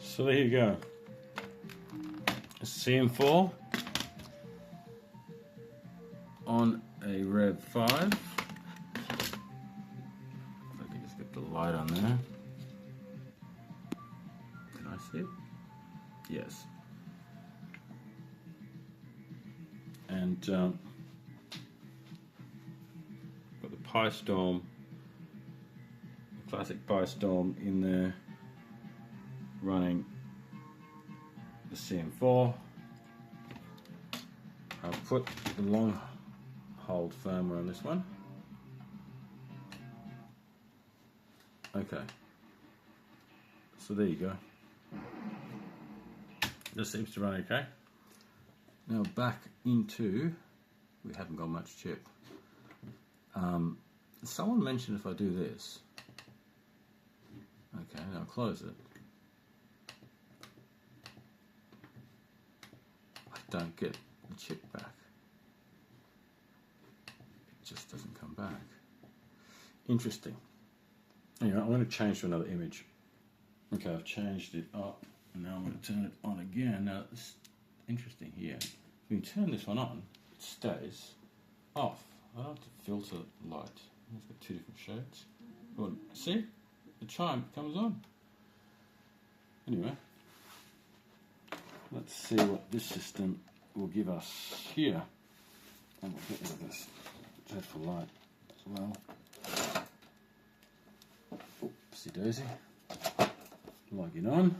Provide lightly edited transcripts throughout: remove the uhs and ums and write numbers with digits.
So there you go. CM4 on a Rev 5. If I can just get the light on there. Can I see it? Yes. And got the PiStorm, the classic PiStorm in there, running the CM4. I'll put the long hold firmware on this one. Okay, so there you go. This seems to run okay. Now back into, we haven't got much chip. Someone mentioned if I do this. Okay, now close it. I don't get the chip back. It just doesn't come back. Interesting. Anyway, I'm going to change to another image. Okay, I've changed it up, and now I'm going to turn it on again. Now, it's interesting here. When you turn this one on, it stays off. I don't have to filter light. It's got two different shades. Well, see? The chime comes on. Anyway, let's see what this system will give us here. And we'll get rid of this dreadful light as well. Oopsie daisy. Log it on.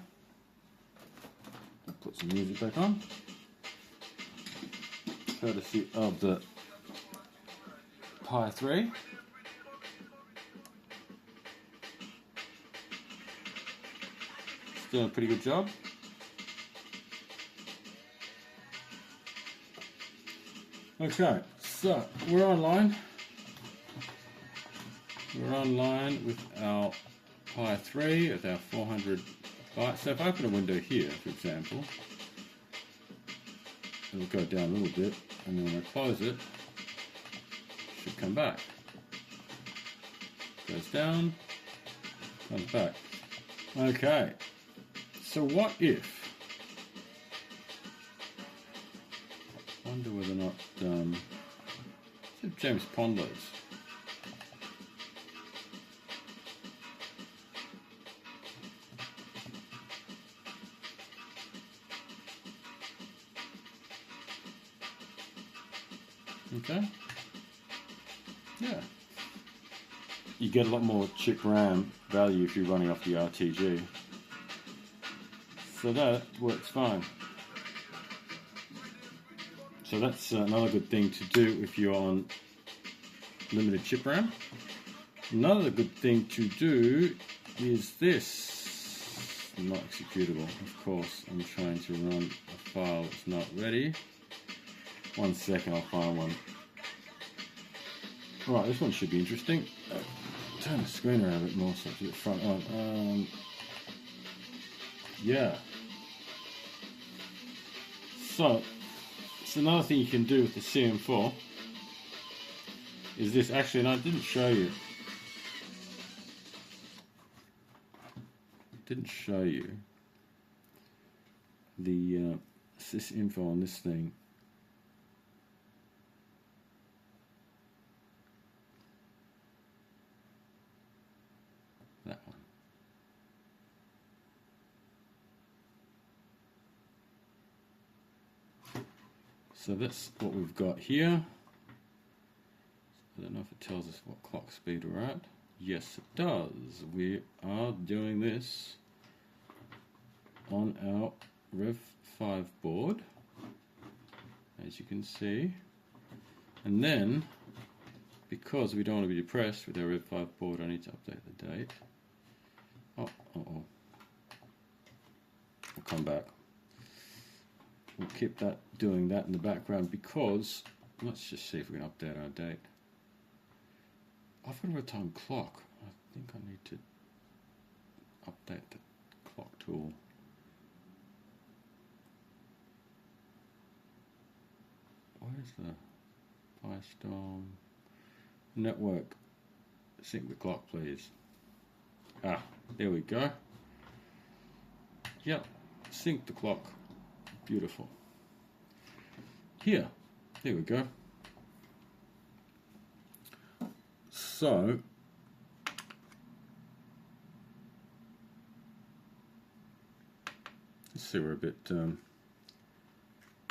Put some music back on. Courtesy of the Pi 3. It's doing a pretty good job. Okay, so we're online. We're online with our Pi 3 with our 400 bytes. So if I open a window here, for example, it'll go down a little bit, and then when I close it, it should come back. Goes down, comes back. Okay, so what if, I wonder whether or not, James Pond loads. Okay. Yeah. You get a lot more chip RAM value if you're running off the RTG. So that works fine. So that's another good thing to do if you're on limited chip RAM. Another good thing to do is this. Not executable, of course. I'm trying to run a file that's not ready. 1 second, I'll find one. Right, this one should be interesting. Turn the screen around a bit more so I can get front on. Yeah. So, it's another thing you can do with the CM4 is this. Actually, and I didn't show you. The sys info on this thing. That one. So that's what we've got here. I don't know if it tells us what clock speed we're at. Yes, it does. We are doing this on our Rev 5 board, as you can see. And then, because we don't want to be depressed with our Rev 5 board, I need to update the date. Oh, I'll come back. We'll keep that doing that in the background because let's just see if we can update our date. I've got a real-time clock. I think I need to update the clock tool. Where's the PiStorm network? Sync the clock, please. Ah, there we go. Yep, sync the clock. Beautiful. Here we go. So let's see, we're a bit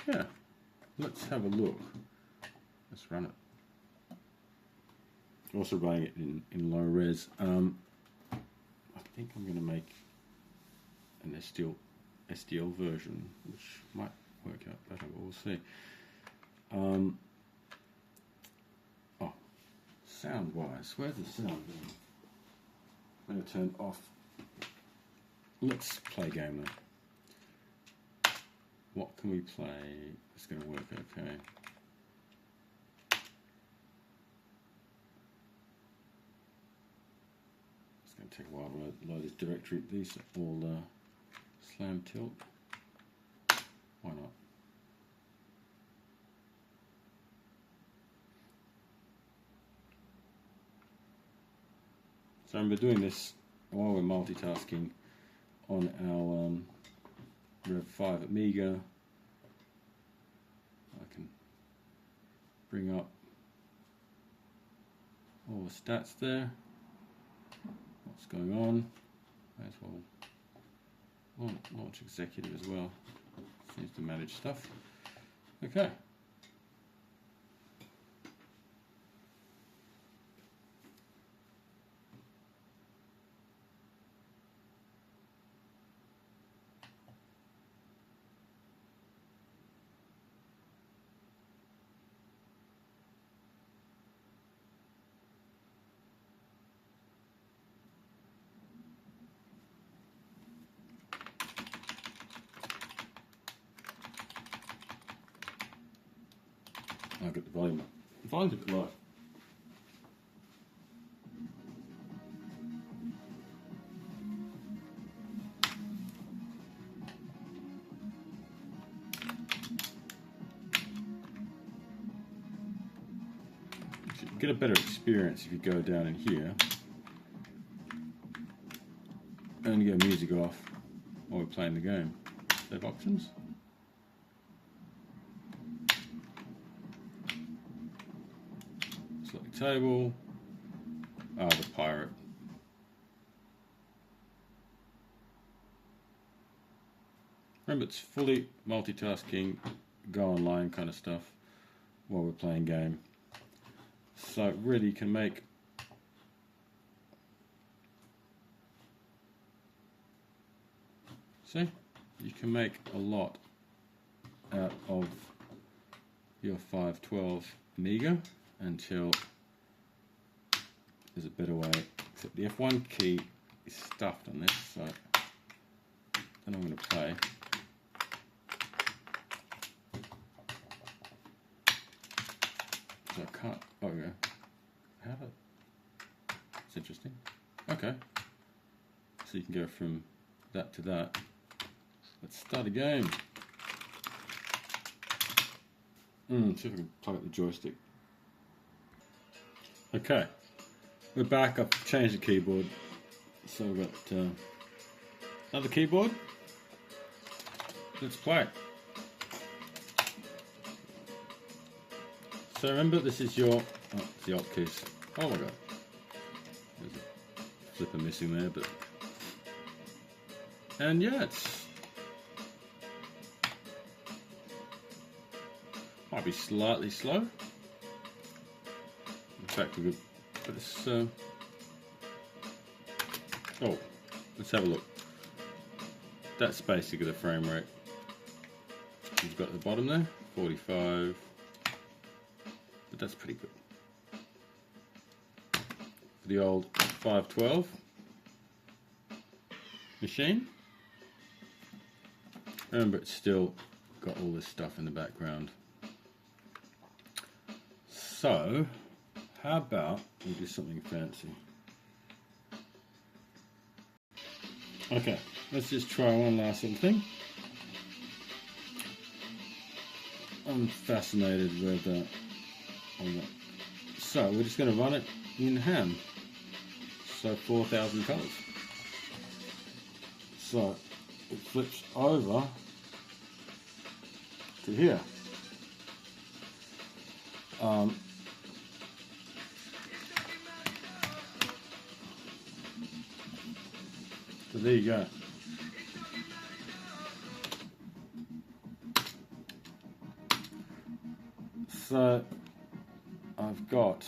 yeah, let's have a look. Let's run it. Also running it in low res. I think I'm going to make an SDL version, which might work out better, but we'll see. Oh, sound wise, where's the sound? I'm going to turn off. Let's play a game then. What can we play? It's going to work okay. It's going to take a while to load this directory. These are all slam tilt. Why not? So we're doing this while we're multitasking on our Rev 5 Amiga. I can bring up all the stats there. What's going on? May as well launch executive as well. Seems to manage stuff. Okay. I'll get the volume up. The volume's a bit low. You get a better experience if you go down in here and get music off while we're playing the game. Save options. Select table. The pirate. Remember, it's fully multitasking, go online kind of stuff while we're playing game. So really you can make you can make a lot out of your 512 Amiga until there's a better way. Except the F1 key is stuffed on this, so then I'm going to play. So I can't. Oh yeah. How do? It's interesting. Okay. So you can go from that to that. Let's start a game. See if I can plug up the joystick. Okay, we're back. I've changed the keyboard, so we've got another keyboard. Let's play. So remember, this is your it's the Alt keys. Oh my god, there's a flipper missing there, but and yeah, it's might be slightly slow. In fact, we could, but it's oh, let's have a look. That's basically the frame rate. You've got the bottom there, 45, but that's pretty good. For the old 512 machine, remember it's still got all this stuff in the background. So, how about we do something fancy? Okay, let's just try one last little thing. I'm fascinated with on that. So we're just going to run it in ham. So 4,000 colours. So it flips over to here. So there you go. So I've got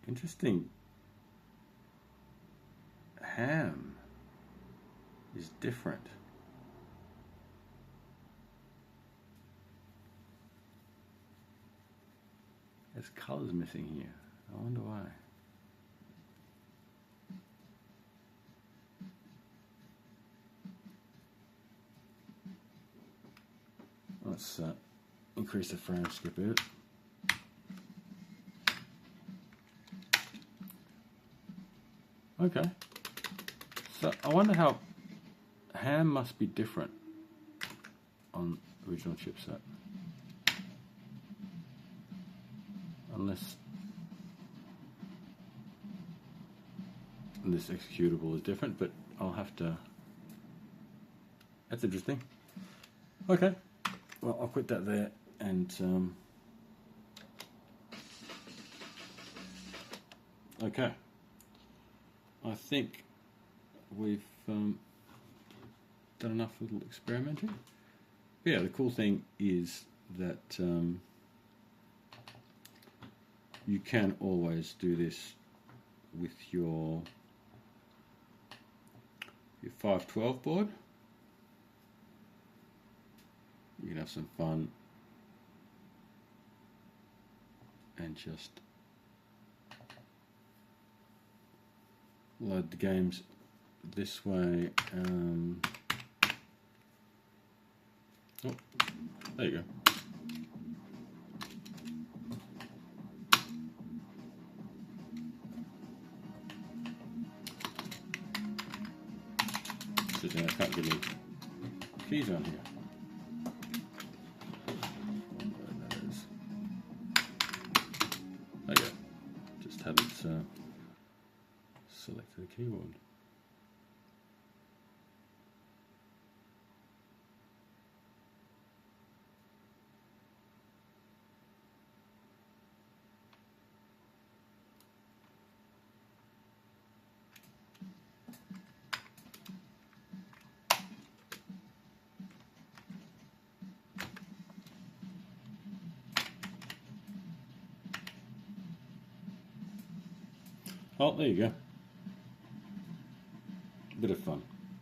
interesting. Ham is different. There's colours missing here. I wonder why. Let's increase the frame skip a bit. Okay. So I wonder how ham must be different on original chipset. Unless this executable is different, but I'll have to. That's interesting. Okay. Well, I'll quit that there and okay. I think we've done enough little experimenting. Yeah, the cool thing is that you can always do this with your 512 board. You can have some fun and just load the games this way. Oh, there you go. I can't get any keys on here. That is. Okay, just have it select the keyboard. Oh, there you go. Bit of fun.